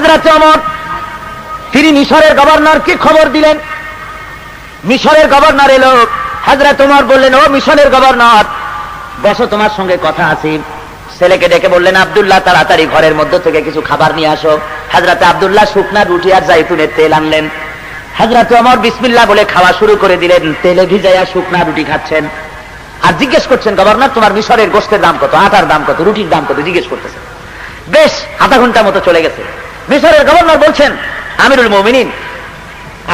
হযরত ওমর তিনি মিশরের গভর্নরকে খবর দিলেন। মিশরের গভর্নর এলো, হযরত ওমর বললেন, ও মিশরের গভর্নর, বসো, তোমার সঙ্গে কথা আছে। ছেলেকে ডেকে বললেন, আব্দুল্লাহ তাড়াতাড়ি ঘরের মধ্য থেকে কিছু খাবার নিয়ে আসো। হযরত আব্দুল্লাহ শুকনা রুটি আর জাইতুনের তেল আনলেন। হযরত ওমর বিসমিল্লাহ বলে খাওয়া শুরু করে দিলেন। তেলে ভিজাইয়া শুকনা রুটি খাচ্ছেন আর জিজ্ঞেস করছেন, গভর্নর তোমার মিশরের গোশতের দাম কত, আটার দাম কত, রুটির দাম কত, জিজ্ঞেস করতেছেন। বেশ আধা ঘন্টা মতো চলে গেছে। মিশরের গভর্নর বলছেন, আমিরুল মুমিনিন,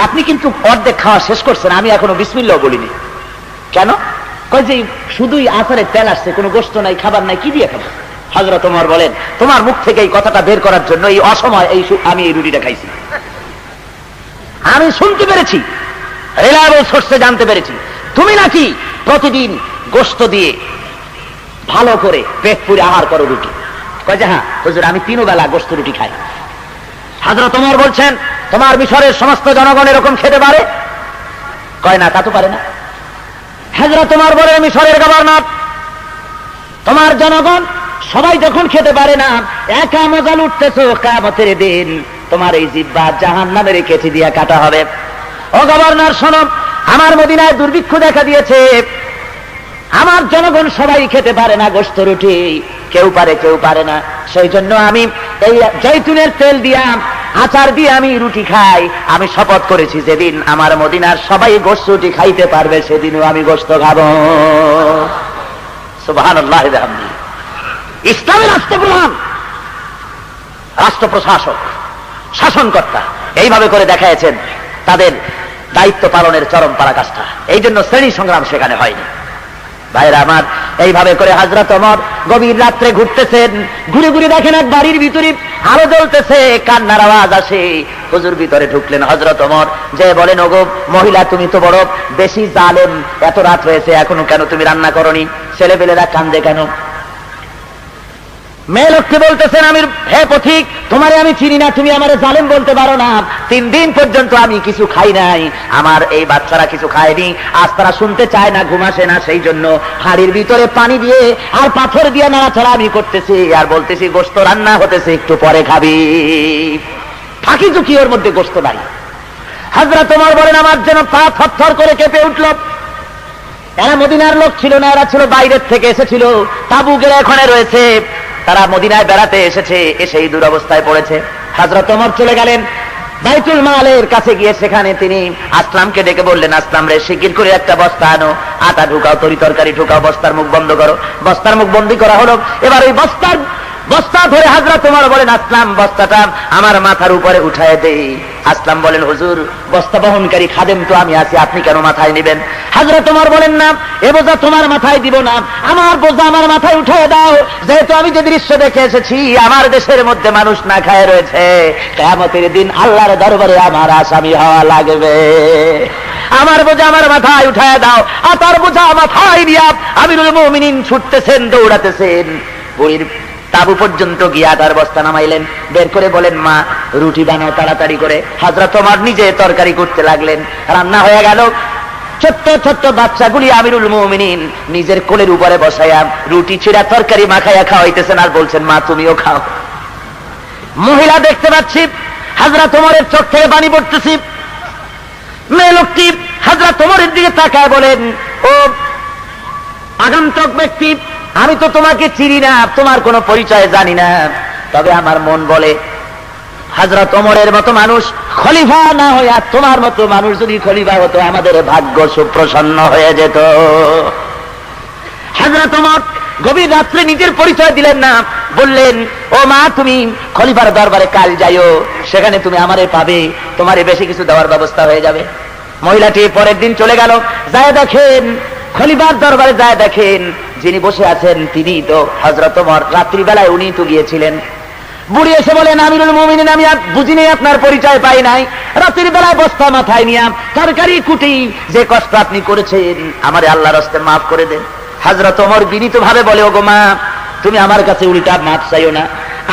আপনি কিন্তু অর্ধেক খাওয়া শেষ করছেন, আমি এখনো বিসমিল্লাহ বলিনি। কেন? কই যে শুধুই আচারের তেল আসছে, কোনো গোশত নাই, খাবার নাই, কি দিয়ে খাবো? হযরত ওমর বলেন, তোমার মুখ থেকে এই কথাটা বের করার জন্য এই অসময় আমি এই রুটিটা খাইছি। আমি শুনতে পেরেছি, রিলায়েবল সোর্সে জানতে পেরেছি, তুমি নাকি প্রতিদিন গোশত দিয়ে ভালো করে পেট পুরে আহার করো রুটি। কয় যে হ্যাঁ হুজুর, আমি 3 বেলা গোশত রুটি খাই। হযরত ওমর বলছেন, তোমার মিশরের সমস্ত জনগণ এরকম খেতে পারে? কয় না, তা তো পারে না। হযরত ওমর বলেন, মিশরের গভর্নর, তোমার জনগণ সবাই যখন খেতে পারে না, একা মজা লুটতেছো, কিয়ামতের দিন তোমার এই জিহ্বা জাহান্নামের কেচি দিয়ে কাটা হবে। ও গভর্নর শোনো, আমার মদিনায় দুর্ভিক্ষ দেখা দিয়েছে, আমার জনগণ সবাই খেতে পারে না গোশত রুটি, কেউ পারে কেউ পারে না। সেই জন্য আমি এই জৈতুনের তেল দিয়া আচার দিয়ে আমি রুটি খাই। আমি শপথ করেছি, যেদিন আমার মদিনার সবাই গোশত রুটি খাইতে পারবে সেদিনও আমি গোশত খাবো। সুবহানাল্লাহ। ইসলামের রাষ্ট্রপ্রধান, রাষ্ট্র প্রশাসক, শাসনকর্তা এইভাবে করে দেখাইছেন তাদের দায়িত্ব পালনের চরম পরাকাষ্ঠা। এই জন্য শ্রেণী সংগ্রাম সেখানে হয়নি। ভাইরা আমার, এইভাবে করে হযরত ওমর গভীর রাত্রে ঘুরতেছেন। ঘুরে ঘুরে দেখেন এক বাড়ির ভিতরে আলো জ্বলতেছে, কান্নার আওয়াজ আসে। হুজুর ভিতরে ঢুকলেন। হযরত ওমর যে বলেন, ওগো মহিলা, তুমি তো বড় বেশি জালেম, এত রাত হয়েছে এখনো কেন তুমি রান্না করনি? ছেলেপেলেরা কান্দে কেন? মেয়ে লোককে বলতেছেন, আমির হে পথিক, তোমারে আমি চিনি না, তুমি আমারে জালেম বলতে পারো না। 3 দিন পর্যন্ত আমি কিছু খাই নাই, আমার এই বাচ্চারা কিছু খায়নি, আজ তারা শুনতে চায় না, ঘুম আসে না, সেই জন্য হাড়ির ভিতরে পানি দিয়ে আর পাথর দিয়ে নাড়াচাড়া আমি করতেছি আর বলতেছি গোশত রান্না হতেছে, একটু পরে খাবি। ফাঁকি ঝুঁকি ওর মধ্যে গোশত নাই। হযরত ওমর বলেন, আমার যেন পা থরথর করে কেঁপে উঠল। এরা মদিনার লোক ছিল না, এরা ছিল বাইরের থেকে এসেছিল, তাবু গেড়ে এখানে রয়েছে। তারা মদিনায় বেড়াতে এসেছে, এসেই দুরবস্থায় পড়েছে। হযরত ওমর চলে গেলেন বাইতুল মালের কাছে, গিয়ে সেখানে তিনি আসলামকে ডেকে বললেন, আসলাম রে, শিগগির করে একটা বস্তা আনো, আটা ঢুকাও, তরি তরকারি ঢুকাও, বস্তার মুখ বন্ধ করো। বস্তার মুখ বন্ধ করা হলো। এবার ওই বস্তা ধরে হযরত ওমর বলেন, আসলাম বস্তাটা আমার মাথার উপরে উঠায় দেই। আসলাম বলেন, হুজুর বস্তা বহনকারী খাদেম তো আমি আছি, আপনি কেন মাথায় নেবেন? হযরত ওমর বলেন, না, এ বোঝা তোমার মাথায় দিব না, আমার বোঝা আমার মাথায় উঠায় দাও। যেহেতু আমি যে দৃশ্য দেখে এসেছি, আমার দেশের মধ্যে মানুষ না খায় রয়েছে, কিয়ামতের দিন আল্লাহর দরবারে আমার আসামি হওয়া লাগবে। আমার বোঝা আমার মাথায় উঠায় দাও। আর তার বোঝা মাথায় দিয়া আমিরুল মুমিনিন ছুটতেছেন, দৌড়াতেছেন। বুড়ির তাবু পর্যন্ত গিয়া তার বস্তা নামাইলেন, বের করে বলেন, মা রুটি বানাও তাড়াতাড়ি করে। হযরত ওমর নিজে তরকারি করতে লাগলেন। রান্না হয়ে গেল। ছোট্ট ছোট্ট বাচ্চাগুলি আমিরুল মুমিনিন নিজের কোলের উপরে বসাইয়া রুটি ছিঁড়া তরকারি মাখাইয়া খাওয়াইতেছেন আর বলছেন, মা তুমিও খাও। মহিলা দেখতে পাচ্ছি, হযরত ওমরের চোখ থেকে পানি পড়তেছি। মেয়ে লোকটি হযরত ওমরের দিকে তাকায় বলেন, ও আগন্তুক ব্যক্তি, আমি তো তোমাকে চিনি না, তোমার কোনো পরিচয় জানি না, তবে আমার মন বলে হযরত ওমরের মতো মানুষ খলিফা না হইয়া তোমার মতো মানুষ যদি খলিফা হতো, আমাদের ভাগ্য সুপ্রসন্ন হয়ে যেত। হযরত ওমর গভীর রাত্রে নিজের পরিচয় দিলেন না, বললেন, ও মা, তুমি খলিফার দরবারে কাল যাইও, সেখানে তুমি আমারে পাবে, তোমারে বেশি কিছু দেওয়ার ব্যবস্থা হয়ে যাবে। মহিলাটি পরের দিন চলে গেল। যায় দেখেন, খলিফার দরবারে যায় দেখেন যিনি বসে আছেন তিনি তো হযরত ওমর। রাত্রিবেলায় উনি তো গিয়েছিলেন। বুড়ি এসে বলেন, আমিরুল মুমিনিন, আমি বুঝিনি, আপনার পরিচয় পাই নাই। রাত্রির বেলায় বস্তা মাথায় নিয়া তরকারি কুটি যে কষ্ট আপনি করেছেন, আমারে আল্লাহর রাস্তে মাফ করে দেন। হযরত ওমর বিনীত ভাবে বলে, ওগো মা, তুমি আমার কাছে উল্টা মাফ চাইও না,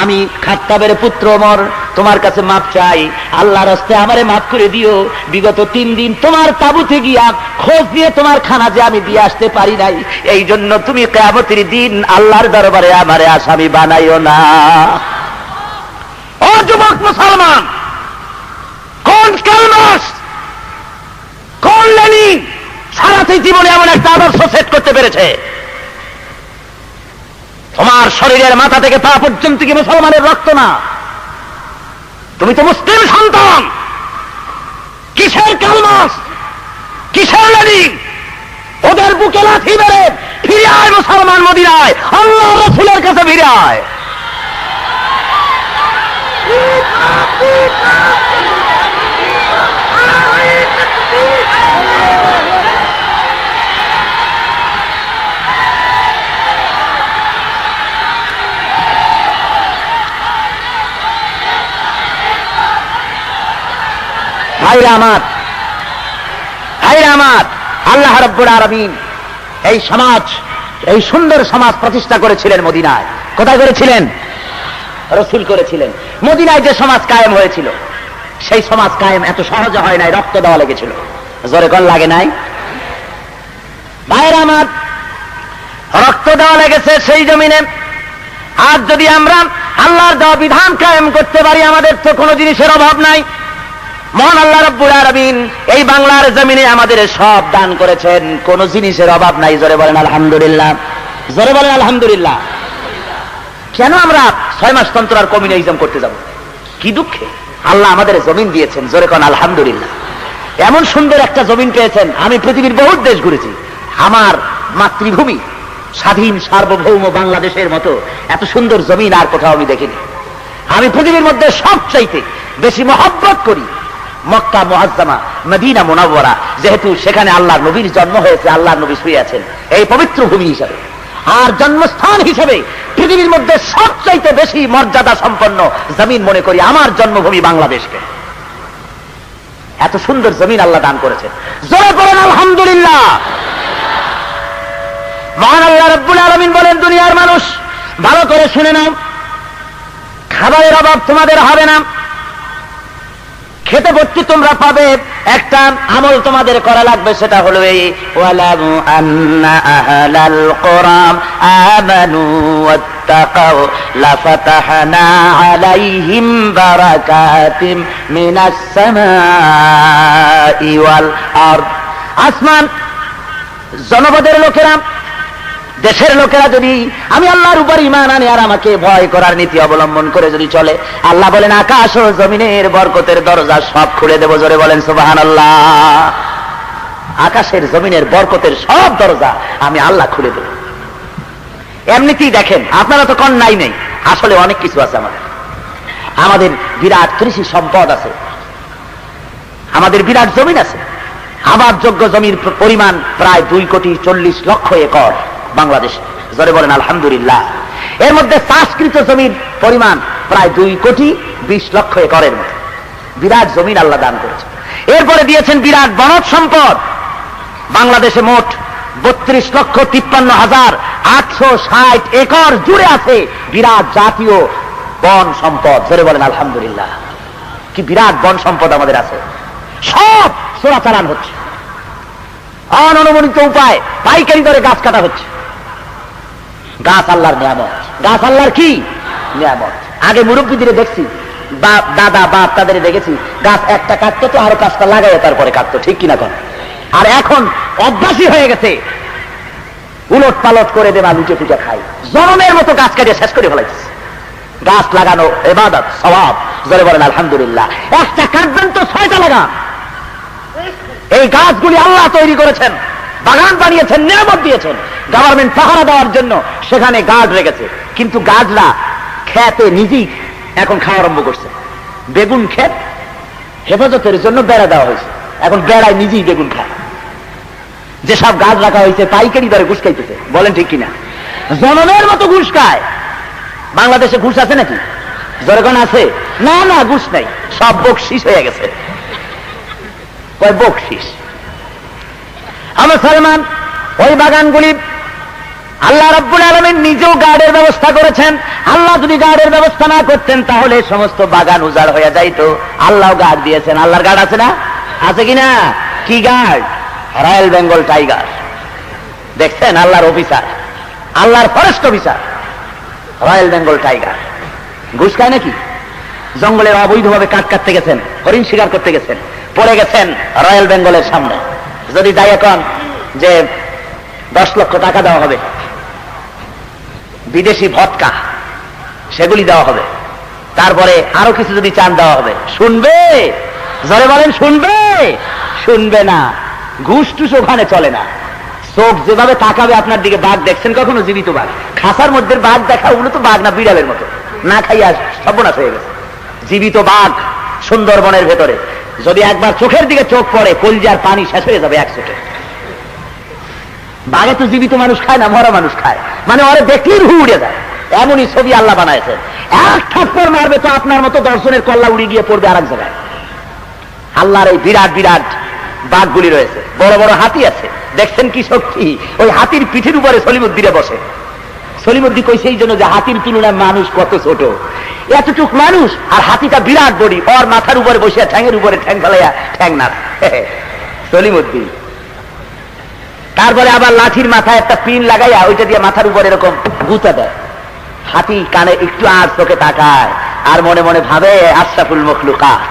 আমি খাত্তাবের পুত্র ওমর তোমার কাছে মাফ চাই, আল্লাহর রাস্তে আমারে মাফ করে দিও। বিগত 3 দিন তোমার তাবুতে গিয়া খোঁজ দিয়ে তোমার খানা যে আমি দিয়ে আসতে পারি নাই, এই জন্য তুমি কিয়ামতের দিন আল্লাহর দরবারে আমারে আসামি বানাইও না। ও যুবক মুসলমান, কোন কার্ল মার্কস, কোন লেনিন সারাতে জীবনে এমন একটা আদর্শ সেট করতে পেরেছে? তোমার শরীরের মাথা থেকে পা পর্যন্ত কি মুসলমানের রক্ত না? তুমি তো মুসলিম সন্তান। কিসের কার্ল মার্কস, কিসের লেনিন? ওদের বুকে লাথি মেরে ফিরে আয় মুসলমান মদিনায়, আল্লাহ রাসূলের কাছে ফিরে আয়। ভাইরা আমার, ভাইরা আমার, আল্লাহ রাব্বুল আলামিন এই সমাজ, এই সুন্দর সমাজ প্রতিষ্ঠা করেছিলেন মদিনায়। কোথায় করেছিলেন? রাসূল করেছিলেন। মদিনায় যে সমাজ কায়েম হয়েছিল, সেই সমাজ কায়েম এত সহজে হয় নাই, রক্ত দেওয়া লেগেছিল। জোরে কোন লাগে নাই? ভাইরা আমার, রক্ত দেওয়া লেগেছে সেই জমিনে। আজ যদি আমরা আল্লাহর দেওয়া বিধান কায়েম করতে পারি, আমাদের তো কোনো জিনিসের অভাব নাই। মহান আল্লাহ রাব্বুল আলামিন এই বাংলার জমিনে আমাদের সব দান করেছেন, কোন জিনিসের অভাব নাই। জোরে বলেন আলহামদুলিল্লাহ, জোরে বলেন আলহামদুলিল্লাহ। কেন আমরা 6 মাস তন্ত্র আর কমিউনিজম করতে যাব? কি দুঃখে আল্লাহ আমাদের জমিন দিয়েছেন। জোরে কোন আলহামদুলিল্লাহ। এমন সুন্দর একটা জমিন পেয়েছেন। আমি পৃথিবীর বহুত দেশ ঘুরেছি, আমার মাতৃভূমি স্বাধীন সার্বভৌম বাংলাদেশের মতো এত সুন্দর জমিন আর কোথাও আমি দেখিনি। আমি পৃথিবীর মধ্যে সবচাইতে বেশি মহব্বত করি মক্কা মুআজ্জামা, মদিনা মুনাওয়ারা, যেহেতু সেখানে আল্লাহর নবীর জন্ম হয়েছে, আল্লাহর নবী শুয়ে আছেন এই পবিত্র ভূমি হিসাবে। আর জন্মস্থান হিসেবে পৃথিবীর মধ্যে সবচাইতে বেশি মর্যাদা সম্পন্ন জমিন মনে করি আমার জন্মভূমি বাংলাদেশকে। এত সুন্দর জমিন আল্লাহ দান করেছেন। জোরে বলেন আলহামদুলিল্লাহ। মহান আল্লাহ রাব্বুল আলামিন বলেন, দুনিয়ার মানুষ ভালো করে শুনে নাও, খাবারের অভাব তোমাদের হবে না, খেতে ভর্তি তোমরা পাবে। একটা আমল তোমাদের করা লাগবে, সেটা হলো এই ওয়ালামু আন্না আহলাল কুরআন আমানু ওয়াত্তাকাউ লাফাতাহনা আলাইহিম বারাকাতিম মিনাস সামাই ওয়াল আরদ। আসমান জনপদের লোকেরা, দেশের লোকেরা যদি আমি আল্লাহর উপর ঈমান আনে আর আমাকে ভয় করার নীতি অবলম্বন করে যদি চলে, আল্লাহ বলেন আকাশ ও জমিনের বরকতের দরজা সব খুলে দেব। জোরে বলেন সুবহানাল্লাহ। আকাশের জমিনের বরকতের সব দরজা আমি আল্লাহ খুলে দেব। এমনিতেই দেখেন, আপনারা তো কন নাই নেই, আসলে অনেক কিছু আছে আমাদের। আমাদের বিরাট কৃষি সম্পদ আছে, আমাদের বিরাট জমিন আছে। আবাদযোগ্য জমির পরিমাণ প্রায় 2,40,00,000 একর বাংলাদেশে। জোরে বলেন আলহামদুলিল্লাহ। এর মধ্যে চাষকৃত জমির পরিমাণ প্রায় 2,20,00,000 একরের মতো বিরাট জমিন আল্লাহ দান করেছেন। এরপরে দিয়েছেন বিরাট বনজ সম্পদ। বাংলাদেশে মোট 32,53,860 একর জুড়ে আছে বিরাট জাতীয় বন সম্পদ। জোরে বলেন আলহামদুলিল্লাহ। কি বিরাট বন সম্পদ আমাদের আছে। সব চোরাচালান হচ্ছে, অননুমোদিত উপায় পাইকারি দরে গাছ কাটা হচ্ছে। গাছ আল্লাহর নিয়ামত, গাছ আল্লাহর কি নিয়ামত। আগে মুরব্বীদের দেখছি, দাদা বাপ তাদের দেখেছি, গাছ একটা কাটতো তো আরো গাছটা লাগাইয়া তারপরে কাটতো, ঠিক কিনা কোন? আর এখন অভ্যাসই হয়ে গেছে, উলট পালট করে দেবা, লুচে পুজো খাই, জনমের মতো গাছ কাটিয়ে শেষ করে ফেলাইছে। গাছ লাগানো ইবাদত, সওয়াব। জোরে বলেন আলহামদুলিল্লাহ। একটা কাটবেন তো 6টা লাগান। এই গাছগুলি আল্লাহ তৈরি করেছেন, বাগান বানিয়েছেন, নিয়ামত দিয়েছেন। গভর্নমেন্ট পাহারা দেওয়ার জন্য সেখানে গার্ড রেখেছে, কিন্তু গার্ডরা খেতে নিজেই এখন খাওয়া আরম্ভ করছে। বেগুন ক্ষেত হেফাজতের জন্য বেড়া দেওয়া হয়েছে, এখন বেড়ায় নিজেই বেগুন খায়। যেসব গাছ রাখা হয়েছে পাইকারি দরে ঘুষ খাইতেছে। বলেন ঠিক কিনা? জনমের মতো ঘুষ খায়। বাংলাদেশে ঘুষ আছে নাকি? জনগণ আছে? না না, ঘুষ নাই, সব বকশিস হয়ে গেছে। কয় বকশিস। মুসলমান ওই বাগানগুলি আল্লাহ রাব্বুল আলামিন নিজেও গার্ডের ব্যবস্থা করেছেন। আল্লাহ যদি গার্ডের ব্যবস্থা না করতেন তাহলে সমস্ত বাগান উজাড় হয়ে যাইতো। আল্লাহ গার্ড দিয়েছেন। আল্লাহর গার্ড আছে না? আছে কিনা? কি গার্ড? Royal Bengal tiger. দেখছেন? আল্লাহর অফিসার, আল্লাহর forest officer, royal Bengal tiger. ঘুষ খায় নাকি? জঙ্গলের অবৈধভাবে কাঠ কাটতে গেছেন, হরিণ শিকার করতে গেছেন, পড়ে গেছেন রয়্যাল বেঙ্গলের সামনে। যদি যাই এখন যে 10 লক্ষ টাকা দেওয়া হবে, বিদেশি ভদকা সেগুলি দেওয়া হবে, তারপরে আরো কিছু যদি চান দেওয়া হবে, শুনবে? জোরে বলেন, শুনবে? শুনবে না। ঘুষ টুস ওখানে চলে না। চোখ যেভাবে তাকাবে আপনার দিকে, বাঘ দেখছেন কখনো? জীবিত বাঘ, খাসার মধ্যে বাঘ দেখা, ওগুলো তো বাঘ না, বিড়ালের মতো, না খাইয়া সর্বনাশ হয়ে গেছে। জীবিত বাঘ সুন্দরবনের ভেতরে, যদি একবার চোখের দিকে চোখ পড়ে, কলজার পানি শেষ হয়ে যাবে এক চোখে। বাঘে তো জীবিত মানুষ খায় না, মরা মানুষ খায়, মানে ওরে দেখলেই রুহ উড়ে যায়, এমনই ছবি আল্লাহ বানাইছেন। এক থাপ্পড় মারবে তো আপনার মতো দর্শনের কল্লা উড়ে গিয়ে পড়বে আর এক জায়গায়। আল্লাহর এই বিরাট বিরাট বাঘগুলি রয়েছে, বড় বড় হাতি আছে, দেখছেন কি শক্তি! ওই হাতির পিঠের উপরে সলিমুদ্দিনে বসে। সলিমুদ্দি কইছে এই জন্য যে হাতির তুলনায় মানুষ কত ছোট, এতটুক মানুষ, আর হাতিটা বিরাট বড়ি, ওর মাথার উপরে বসে ঠ্যাঙের উপরে ঠ্যাং ফেলাইয়া ঠ্যাং না সলিমুদ্দি। তারপরে আবার লাঠির মাথায় একটা পিন লাগাইয়া ওইটা দিয়ে মাথার উপরে এরকম গুঁতা দেয়। হাতি কানে একটু আর চোখে তাকায় আর মনে মনে ভাবে, আশরাফুল মখলুকাত,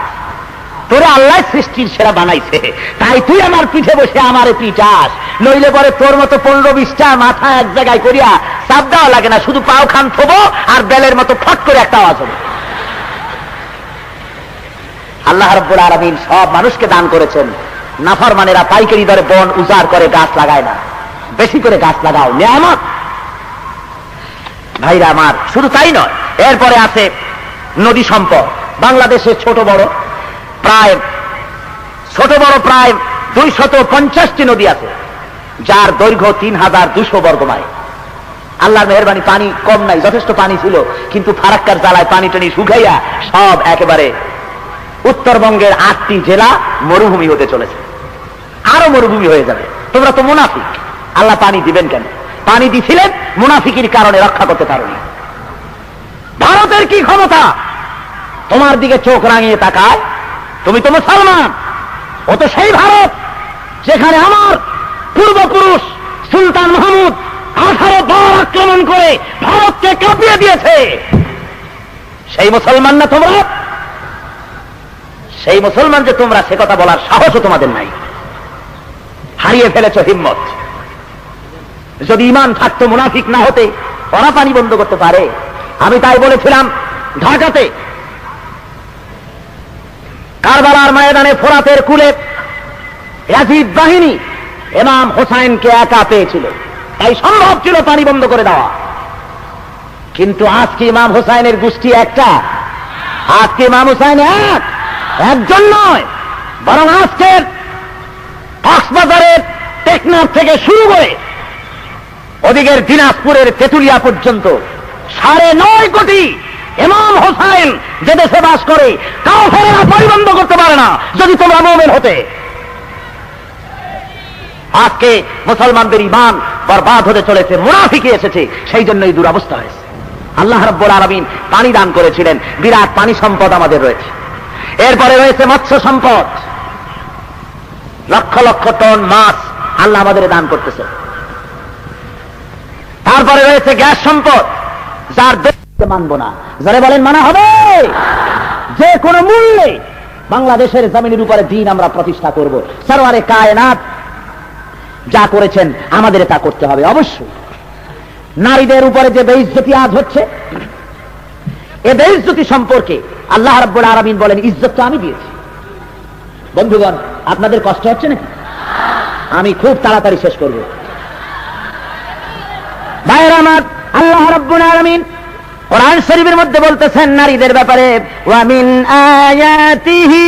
তোরে আল্লাহ সৃষ্টির সেরা বানাইছে, তাই তুই আমার পিঠে বসে আমারে পিটাস, নইলে পরে তোর মতো 15-20টা মাথা এক জায়গায় করিয়া চাপ দেওয়া লাগে না, শুধু পাও খান থবো আর বেলের মতো ফট করে একটা আওয়াজ হবে। আল্লাহ রাব্বুল আলামিন সব মানুষকে দান করেছেন। নাফরমানেরা পাইকারি দরে বন উজাড় করে গাছ লাগায় না, বেশি করে গাছ লাগাও, নিয়ামত। ভাইরা আমার, শুধু তাই নয়, এরপরে আছে নদী সম্পদ। বাংলাদেশে ছোট বড় প্রায় 250টি নদী আছে, যার দৈর্ঘ্য 3200 বর্গ মাইল। আল্লাহর মেহেরবানি, পানি কম নাই, যথেষ্ট পানি ছিল, কিন্তু ফারাক্কার জ্বালায় পানি টানি শুকাইয়া সব একেবারে উত্তরবঙ্গের 8টি জেলা মরুভূমি হতে চলেছে, আরো মরুভূমি হয়ে যাবে। তোমরা তো মুনাফিক, আল্লাহ পানি দিবেন কেন? পানি দিছিলেন মুনাফিকির কারণে, রক্ষা করতে পারোনি। ভারতের কি ক্ষমতা তোমার দিকে চোখ রাঙিয়ে তাকায়? তুমি তো মুসলমান, ও তো সেই ভারত যেখানে আমার পূর্বপুরুষ সুলতান মাহমুদ 18 বার আক্রমণ করে ভারতকে কাঁপিয়ে দিয়েছে। সেই মুসলমান না তোমরা? সেই মুসলমান যে তোমরা, সে কথা বলার সাহসও তোমাদের নাই, হারিয়ে ফেলেছ হিম্মত। যদি ঈমান থাকতো, মুনাফিক না হতে, ওরা পানি বন্ধ করতে পারে? আমি তাই বলেছিলাম ঢাকাতে, কারবালার ময়দানে ফোরাতের কূলে ইয়াজিদ বাহিনী ইমাম হোসাইনকে একা পেয়েছিল, তাই সম্ভব ছিল পানি বন্ধ করে দেওয়া। কিন্তু আজকে ইমাম হোসাইনের গোষ্ঠী একটা, আজকে ইমাম হোসাইন একজন নয়, বরং আজকের কক্সবাজারের টেকনাফ থেকে শুরু করে ওদিকের দিনাজপুরের তেতুলিয়া পর্যন্ত 9.5 কোটি ইমাম হোসাইন যে দেশে বাস করে, কাফেররা পরিবন্ধ করতে পারে না যদি তোমরা মুমিন হতে। আজকে মুসলমানদের ঈমান বরবাদ হতে চলেছে, মুনাফিকি এসেছে, সেই জন্যই দুরবস্থা হয়েছে। আল্লাহ রাব্বুল আলামিন পানি দান করেছিলেন, বিরাট পানি সম্পদ আমাদের রয়েছে। এরপরে রয়েছে মৎস্য সম্পদ, লক্ষ লক্ষ টন মাছ আল্লাহ আমাদের দান করতেছে। তারপরে রয়েছে গ্যাস সম্পদ, যার মানব না, যারা বলেন মানা হবে, যে কোনো মূল্যে বাংলাদেশের জমিনের উপরে দিন আমরা প্রতিষ্ঠা করব। সরওয়ারে কায়নাত যা করেছেন আমাদের তা করতে হবে অবশ্যই। নারীদের উপরে যে বেইজ্জতি আজ হচ্ছে, এ বেইজ্জতি সম্পর্কে আল্লাহ রাব্বুল আলামিন বলেন, ইজ্জত তো আমি দিয়েছি। বন্ধুগণ, আপনাদের কষ্ট হচ্ছে নাকি? আমি খুব তাড়াতাড়ি শেষ করব। ভাইরা আমার, আল্লাহ রাব্বুল আলামিন কোরআন শরীফের মধ্যে বলতেছেন নারীদের ব্যাপারে, ওয়া মিন আয়াতিহি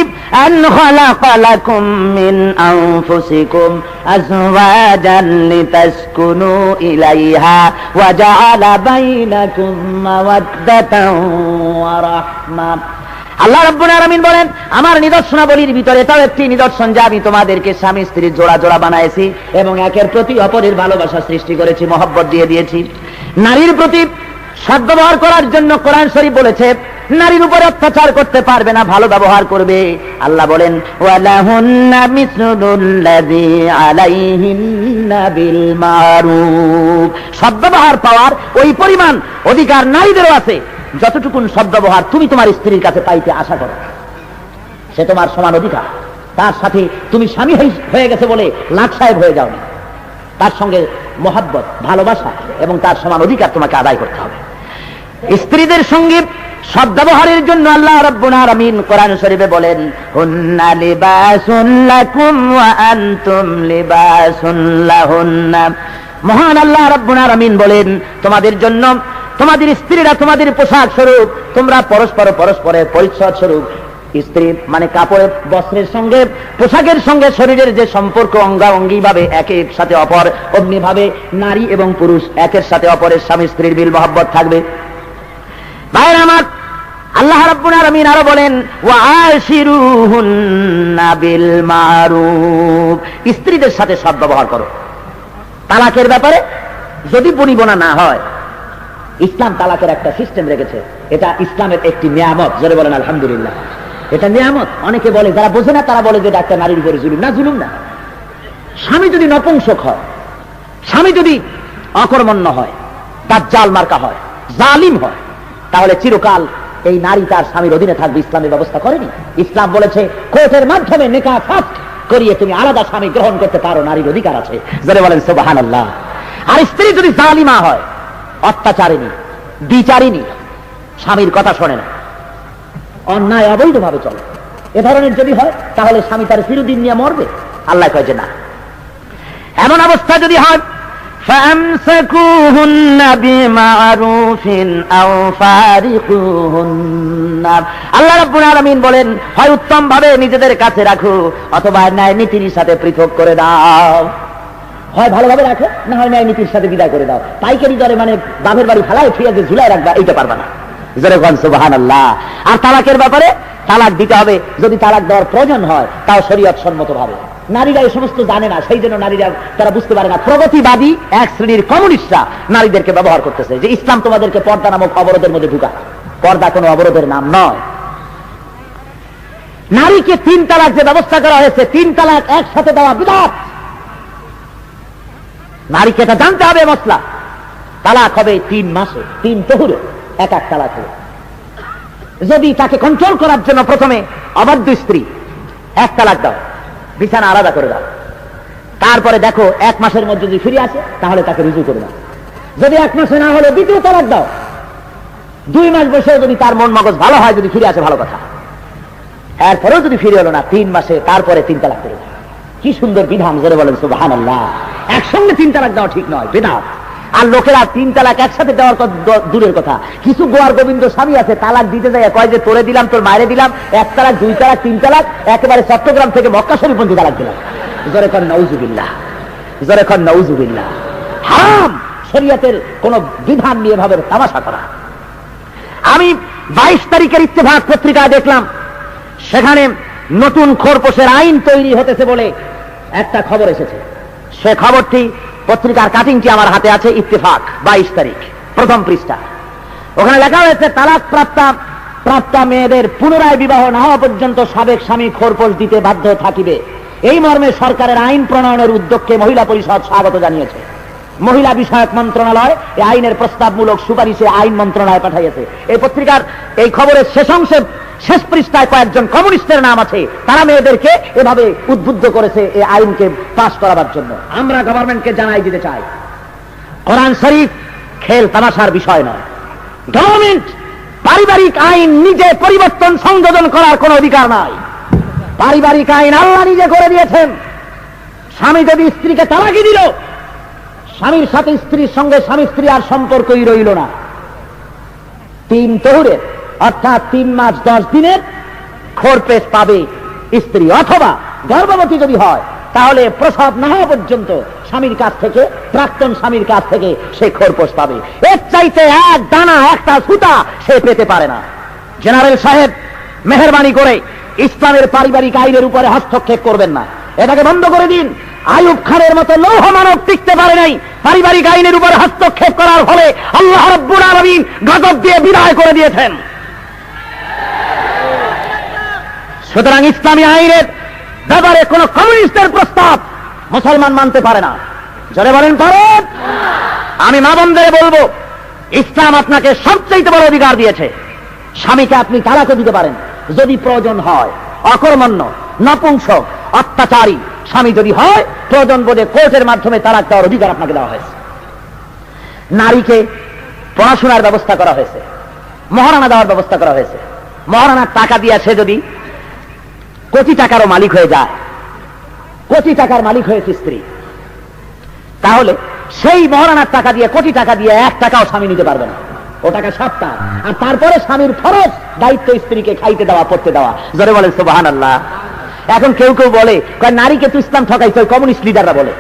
আন খালাকা লাকুম মিন আনফুসিকুম আজওয়াজান লিতাসকুনু ইলাইহা ওয়া জাআলা বাইনাকুম মাওয়াদ্দাতান ওয়া রাহমা। আল্লাহ রাব্বুল আলামিন বলেন, আমার নিদর্শনাবলীর ভিতরে এটাও একটি নিদর্শন যে আমি তোমাদেরকে স্বামী স্ত্রীর জোড়া জোড়া বানাইছি এবং একের প্রতি অপরের ভালোবাসা সৃষ্টি করেছি, মহব্বত দিয়ে দিয়েছি। নারীর প্রতি সদ্ব্যবহার করার জন্য কোরআন শরীফ বলেছে, নারীর উপরে অত্যাচার করতে পারবে না, ভালো ব্যবহার করবে। আল্লাহ বলেন, ওয়ালাহুন্না মিসলুল্লাযী আলাইহিন্না বিল মারুফ। সদ্ব্যবহার পাওয়ার ওই পরিমাণ অধিকার নারীদেরও আছে যতটুকুন সদ্ব্যবহার তুমি তোমার স্ত্রীর কাছে পাইতে আশা করো, সে তোমার সমান অধিকার। তার সাথে তুমি স্বামী হয়ে গেছে বলে লাট সাহেব হয়ে যাওনি, তার সঙ্গে মহাব্বত, ভালোবাসা এবং তার সমান অধিকার তোমাকে আদায় করতে হবে। স্ত্রীদের সঙ্গে সদ্ব্যবহারের জন্য আল্লাহ রাব্বুল আলামিন কোরআন শরীফে বলেন, হুন্না লিবাসুন লাকুম ওয়া আনতুম লিবাসুন লাহুন্না। মহান আল্লাহ রাব্বুল আলামিন বলেন, তোমাদের জন্য তোমাদের স্ত্রীরা তোমাদের পোশাক স্বরূপ, তোমরা পরস্পরের পরিচ্ছদ স্বরূপ। স্ত্রী মানে কাপড়ের বস্ত্রের সঙ্গে পোশাকের সঙ্গে শরীরের যে সম্পর্ক, অঙ্গাঙ্গি ভাবে একের সাথে অপর, অমনি ভাবে নারী এবং পুরুষ একের সাথে অপরের স্বামী স্ত্রীর মিল মহব্বত থাকবে। ভাইরা আমার, আল্লাহ রাব্বুল আলামিন আরো বলেন, ওয়া আশিরুহুন্না বিল মারুফ। স্ত্রীদের সাথে সদ্ব্যবহার করো। তালাকের ব্যাপারে যদি বনিবনা না হয়, ইসলাম তালাকের একটা সিস্টেম রেখেছে। এটা ইসলামের একটি নিয়ামত। জোরে বলেন আলহামদুলিল্লাহ। এটা নিয়ামত। অনেকে বলে, যারা বোঝে না তারা বলে যে ডাক্তার নারীর উপরে জুলুম। না, জুলুম না। স্বামী যদি নপুংসক হয়, স্বামী যদি অকর্মণ্য হয়, দাজ্জাল মার্কা হয়, জালিম হয়, তাহলে চিরকাল এই নারী তার স্বামীর অধীনে থাকবে। ইসলামের ব্যবস্থা করেনি। ইসলাম বলেছে কোর্টের মাধ্যমে নিকাহ ফাস্ট করিয়ে তুমি আলাদা স্বামী গ্রহণ করতে পারো, নারীর অধিকার আছে। যারা বলেন সুবহানাল্লাহ। আর স্ত্রী যদি জালিমা হয়, অত্যাচারিণী, বিচারিণী, স্বামীর কথা শোনে না, অন্যায় অবৈধভাবে চলে, এ ধরনের যদি হয়, তাহলে স্বামী তার চিরদিন নিয়ে মরবে। আল্লাহ কয় যে না। এমন অবস্থা যদি হয়, ফামসাকুহুন্না বিমারুফিন আও ফারিকুহুন্না। আল্লাহ রাব্বুল আলামিন বলেন, হয় উত্তম ভাবে নিজেদের কাছে রাখো, অথবা ন্যায় নীতির সাথে পৃথক করে দাও। হয় ভালোভাবে রাখো, না হয় ন্যায় নীতির সাথে বিদায় করে দাও। পাইকারি দরে মানে বাপের বাড়ি ফেলায় ফিরে ঝুলাই রাখবা, এইটা পারবা না। সুবহানাল্লাহ। আর তালাকের ব্যাপারে তালাক দিতে হবে যদি তালাক দেওয়ার প্রয়োজন হয়, তাও শরীয়ত সম্মত ভাবে। নারীরা এই সমস্ত জানে না, সেই জন্য নারীরা তারা বুঝতে পারে না। প্রগতিবাদী এক শ্রেণীর কমিউনিস্টরা নারীদেরকে ব্যবহার করতেছে যে ইসলাম তোমাদেরকে পর্দা নামক অবরোধের মধ্যে ঢুকা। পর্দা কোনো অবরোধের নাম নয়। নারীকে 3 তালাক যে ব্যবস্থা করা হয়েছে, 3 তালাক একসাথে দেওয়া বিদআত। নারীকে এটা জানতে হবে মসলা। তালাক হবে 3 মাসে, 3 তহুরে এক তালাক হবে। যদি তাকে কন্ট্রোল করার জন্য প্রথমে অবাধ্য স্ত্রী 1 তালাক দাও, বিছানা আলাদা করে দাও, তারপরে দেখো 1 মাসের মধ্যে যদি ফিরে আসে তাহলে তাকে রুজু করে দাও। যদি 1 মাসে না হলে 2য় তালাক দাও। 2 মাস বসে যদি তার মন মগজ ভালো হয়, যদি ফিরে আসে ভালো কথা, এরপরেও যদি ফিরে হলো না 3 মাসে, তারপরে 3 তালাক করে দাও। কি সুন্দর বিধান। জোরে বলেন সুবহানাল্লাহ। একসঙ্গে 3 তালাক দেওয়া ঠিক নয়, বিধান। আর লোকেরা 3 তালাক একসাথে দেওয়ার দূরের কথা, কিছু গোয়ার গোবিন্দ স্বামী আছে, তালাক দিতে যায় কয় যে তোরে দিলাম, তোর মায়েরে দিলাম, 1 তালাক, 2 তালাক, 3 তালাক, একেবারে চট্টগ্রাম থেকে মক্কা শরীফ পর্যন্ত তালাক দিলাম। জোরে কর নাউজুবিল্লাহ, জোরে কর নাউজুবিল্লাহ। হারাম শরীয়তের কোন বিধান নিয়ে ভাবে তামাশা করা। আমি 22 তারিখের ইত্তেফাক পত্রিকায় দেখলাম, সেখানে নতুন খোরপোশের আইন তৈরি হতেছে বলে একটা খবর এসেছে। সে খবরটি, পত্রিকার কাটিংটি আমার হাতে আছে, ইত্তেফাক 22 তারিখ, প্রথম পৃষ্ঠা। ওখানে লেখা হয়েছে, তালাক প্রাপ্তা মেয়েদের পুনরায় বিবাহ না হওয়া পর্যন্ত সাবেক স্বামী খোরপোশ দিতে বাধ্য থাকিবে। এই মর্মে সরকারের আইন প্রণয়নের উদ্যোগকে মহিলা পরিষদ স্বাগত জানিয়েছে। মহিলা বিষয়ক মন্ত্রণালয় এই আইনের প্রস্তাবমূলক সুপারিশে আইন মন্ত্রণালয় পাঠাইছে। এই পত্রিকার এই খবরের শেষ অংশে, শেষ পৃষ্ঠায় কয়েকজন কমিউনিস্টের নাম আছে। তারা মেয়েদেরকে এভাবে উদ্বুদ্ধ করেছে এই আইনকে পাস করাবার জন্য। আমরা গভর্নমেন্টকে জানাই দিতে চাই, কোরআন শরীফ খেল তামাশার বিষয় নয়। গভর্নমেন্ট পারিবারিক আইন নিজে পরিবর্তন সংযোজন করার কোন অধিকার নাই। পারিবারিক আইন আল্লাহ নিজে করে দিয়েছেন। স্বামী যদি স্ত্রীকে তালাকি দিল, স্বামীর সাথে স্ত্রীর সঙ্গে স্বামী স্ত্রী আর সম্পর্কই রইল না। 3 তহুরের অর্থাৎ 3 মাস 10 দিনের খোরপোশ পাবে স্ত্রী, অথবা গর্ভবতী যদি হয় তাহলে প্রসব না হওয়া পর্যন্ত স্বামীর কাছ থেকে, প্রাক্তন স্বামীর কাছ থেকে সে খোরপোশ পাবে। এর চাইতে এক দানা, একটা সুতা সে পেতে পারে না। জেনারেল সাহেব, মেহেরবানি করে ইসলামের পারিবারিক আইনের উপরে হস্তক্ষেপ করবেন না, এটাকে বন্ধ করে দিন। আইয়ুব খানের মতো লৌহ মানব টিকতে পারে নাই পারিবারিক আইনের উপরে হস্তক্ষেপ করার ফলে। আল্লাহ রাব্বুল আলামিন গজব দিয়ে বিদায় করে দিয়েছেন। সুতরাং ইসলামী আইনের ব্যাপারে কোন কমিউনিস্টের প্রস্তাব মুসলমান মানতে পারে না। জোরে বলেন পারেন? আমি মা বোনদের বলবো, ইসলাম আপনাকে সবচেয়ে বড় অধিকার দিয়েছে। স্বামীকে আপনি তালাকও দিতে পারেন যদি প্রয়োজন হয়। অকর্মণ্য, নপুংসক, অত্যাচারী স্বামী যদি হয়, প্রয়োজন বোধে কোর্টের মাধ্যমে তালাক দেওয়ার অধিকার আপনাকে দেওয়া হয়েছে। নারীকে পড়াশোনার ব্যবস্থা করা হয়েছে, মহারানা দেওয়ার ব্যবস্থা করা হয়েছে। মহারানার টাকা দিয়ে সে যদি কোটি টাকারও মালিক হয়ে যায়, কোটি টাকার মালিক হয়েছে স্ত্রী, তাহলে সেই মহারানার টাকা দিয়ে, কোটি টাকা দিয়ে 1 টাকাও স্বামী নিতে পারবে না। ও টাকা সব তার। আর তারপরে স্বামীর ফরজ দায়িত্ব স্ত্রীকে খাইতে দেওয়া, পড়তে দেওয়া। জোরে বলেন সুবহানাল্লাহ। এখন কেউ কেউ বলে নারীকে তো ইসলাম ঠকাইছে, কমিউনিস্ট লিডাররা বলে,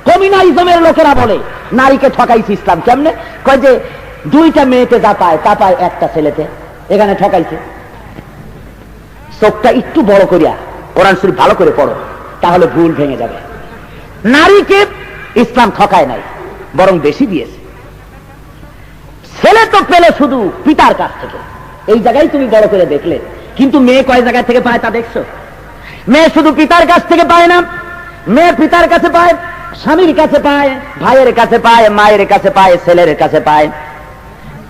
কমিউনাইজমের লোকেরা বলে নারীকে ঠকাইছে ইসলাম। কেমনে? কয় যে 2টা মেয়েতে যা পায় তা পায় 1টা ছেলেতে, এখানে ঠকাইছে। চোখটা একটু বড় করিয়া কোরআন শরীফ ভালো করে পড়ো, তাহলে ভুল ভেঙে যাবে। নারীকে ইসলাম ঠকায় নাই, বরং বেশি দিয়েছে। ছেলে তো পেলে শুধু পিতার কাছ থেকে, এই জায়গায় তুমি বড় করে দেখলে, কিন্তু মেয়ে কয় জায়গা থেকে পায় তা দেখছো? মেয়ে শুধু পিতার কাছ থেকে পায় না, মেয়ে পিতার কাছে পায়, স্বামীর কাছে পায়, ভাইয়ের কাছে পায়, মায়ের কাছে পায়, ছেলের কাছে পায়।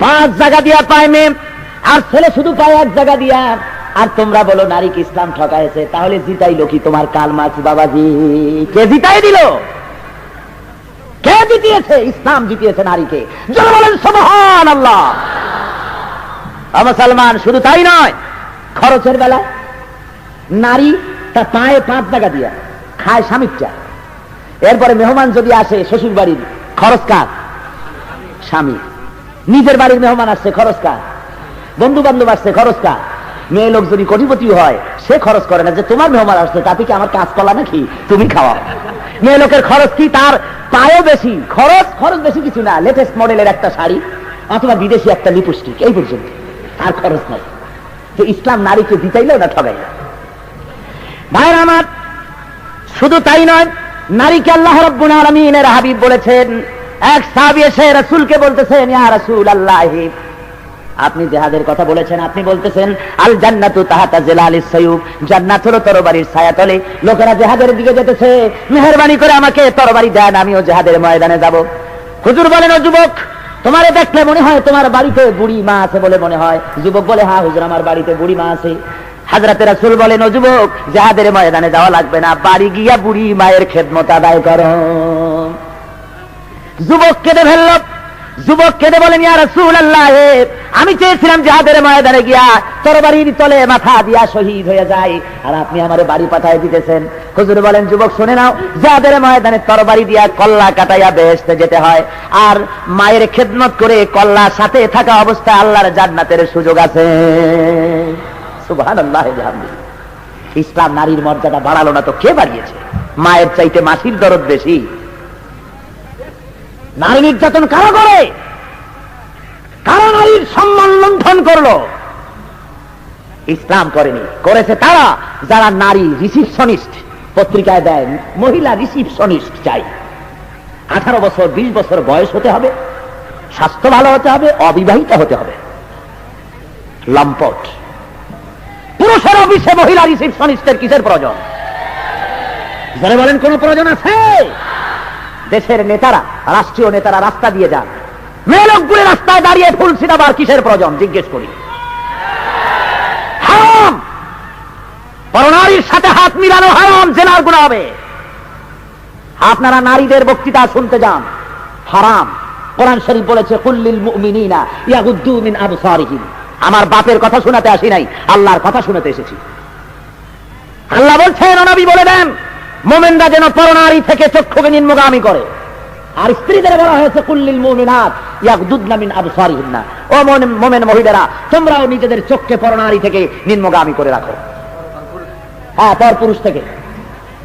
5 জায়গা দিয়া পায় মেয়ে, আর ছেলে শুধু পায় 1 জায়গা দিয়া। আর তোমরা বলো নারীকে ইসলাম ঠকাইছে, তাহলে জিতাইলো কি তোমার কালমাচ বাবাজি? কে জিতাই দিল? কে জিতিয়েছে? ইসলাম জিতিয়েছে নারীকে। যারা বলেন সুবহানাল্লাহ। মুসলমান শুধু তাই নয়, খরচের বেলা নারী তার পায়ে 5 জায়গা দিয়া খায় স্বামীরটা। এরপরে মেহমান যদি আসে শ্বশুর বাড়ির, খরচ কার? স্বামী। নিজের বাড়ির মেহমান আসছে, খরচ কার? বন্ধু বান্ধব আসছে, খরচ কার? মেয়ে লোক যদি কোটিপতি হয়, সে খরচ করে না যে তোমার মেহমান আসছে, তাতে কি আমার কাজ কলা নাকি, তুমি খাওয়াও। মেয়ে লোকের খরচ কি? তার পায়েও বেশি খরচ। খরচ বেশি কিছু না, লেটেস্ট মডেলের একটা শাড়ি অথবা বিদেশি একটা লিপস্টিক, এই পর্যন্ত, আর খরচ নাই। তো ইসলাম নারীকে জিতাইলো না ঠগাইল? ভাইরা আমার, শুধু তাই নয়, নারীকে আল্লাহ রাব্বুল আলামিনের হাবিব বলেছেন। এক সাহাবী এসে রাসূলকে বলতেছেন, ইয়া রাসূলুল্লাহ, আপনি জিহাদের কথা বলেছেন, আপনি বলতেছেন আল জান্নাতু তাহাতা জিলালিস সায়ুফ, জান্নাত হলো তরবারির ছায়াতলে। লোকেরা জিহাদের দিকে যেতেছে, মেহেরবানি করে আমাকে তরবারি দেন, আমিও জিহাদের ময়দানে যাব। হুজুর বলেন, ও যুবক, তোমারে দেখলে মনে হয় তোমার বাড়িতে বুড়ি মা আছে বলে মনে হয়। যুবক বলে, হ্যাঁ হুজুর, আমার বাড়িতে বুড়ি মা আছে। হযরত রাসূল বলেন, ও যুবক, জিহাদের ময়দানে যাওয়া লাগবে না, বাড়ি গিয়া বুড়ি মায়ের খেদমত আদায় করো। যুবক কেঁদে ফেলল। যুবক কেঁদে বলেন, ইয়া রাসূলুল্লাহ, আমি চেয়েছিলাম জিহাদের ময়দানে গিয়া তরবারির তলে মাথা দিয়া শহীদ হয়ে যায়, আর আপনি আমারে বাড়ি পাঠায় দিতেছেন। হুজুর বলেন, যুবক শুনে নাও, জিহাদের ময়দানে তরবারি দিয়া কল্লা কাটাইয়া বেহেশতে যেতে হয়, আর মায়ের খেদমত করে কল্লা সাথে থাকা অবস্থায় আল্লাহর জান্নাতের সুযোগ আছে। সুবহানাল্লাহ। ইসলাম নারীর মর্যাদা বাড়ালো না তো কে বাড়িয়েছে? মায়ের চাইতে মাসির দরদ বেশি। নারী নির্যাতন কারা করে? কারা নারীর সম্মান লঙ্ঘন করলো? ইসলাম করেনি, করেছে তারা যারা নারী রিসিপশনিস্ট পত্রিকায় দেয়, মহিলা রিসিপশনিস্ট চাই। 18 বছর 20 বছর বয়স হতে হবে, স্বাস্থ্য ভালো হতে হবে, অবিবাহিত হতে হবে। লম্পট। পুরুষের অফিসে মহিলা রিসিপশনিস্টের কিসের প্রয়োজন? যারা বলেন কোন প্রয়োজন আছে? দেশের নেতারা, রাষ্ট্রীয় নেতারা রাস্তা দিয়ে যান, মেয়ে লোকগুলো রাস্তায় দাঁড়িয়ে ফুল ছিটাবার কিসের প্রয়োজন? জিজ্ঞেস করি। হারাম। পরনারীর সাথে হাত মিলানো হারাম, জেনার গুনাহ হবে। আপনারা নারীদের বক্তৃতা শুনতে যান, হারাম। কোরআন শরীফ বলেছে, কুল্লিল মুমিনিনা ইয়াগুদ্দু মিন আবসারিহিম। আমার বাপের কথা শোনাতে আসি নাই, আল্লাহর কথা শুনাতে এসেছি। আল্লাহ বলছেন, নবী বলে দেন, মুমিনরা যেন পরনারী থেকে চক্ষুকে নিম্নগামী করে। আর স্ত্রীদের বলা হয়েছে, কুল্লিল মুমিনাত ইয়াগুদ্দুনা মিন আবসারিহিন্না। ও মুমিন মহিলারা, তোমরাও নিজেদের চোখকে পরনারী থেকে নিম্নগামী করে রাখো। হ্যাঁ, পর পুরুষ থেকে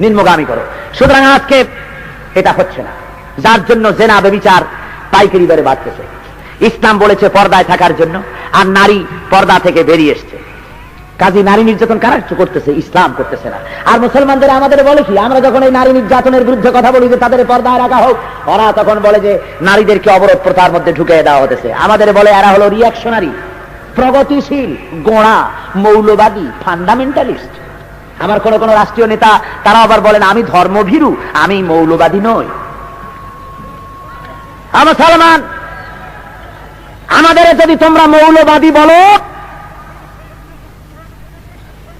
নিম্নগামী করো। সুতরাং আজকে এটা হচ্ছে না, যার জন্য জেনা ব্যভিচার পাইকারি দরে বাড়তেছে। ইসলাম বলেছে পর্দায় থাকার জন্য, আর নারী পর্দা থেকে বেরিয়ে এসছে। কাজী নারী নির্যাতন কারা করতেছে? ইসলাম করতেছে না। আর মুসলমানদের আমাদের বলে কি, আমরা যখন এই নারী নির্যাতনের বিরুদ্ধে কথা বলি যে তাদের পর্দায় রাখা হোক, ওরা তখন বলে যে নারীদেরকে অবরোধ প্রথার মধ্যে ঢুকিয়ে দেওয়া হতেছে। আমাদের বলে এরা হলো রিয়াকশনারি, প্রগতিশীল, গোঁড়া, মৌলবাদী, ফান্ডামেন্টালিস্ট। আবার কোন কোন রাষ্ট্রীয় নেতা তারা আবার বলেন, আমি ধর্মভীরু, আমি মৌলবাদী নই। মুসলমান, আমাদের যদি তোমরা মৌলবাদী বলো,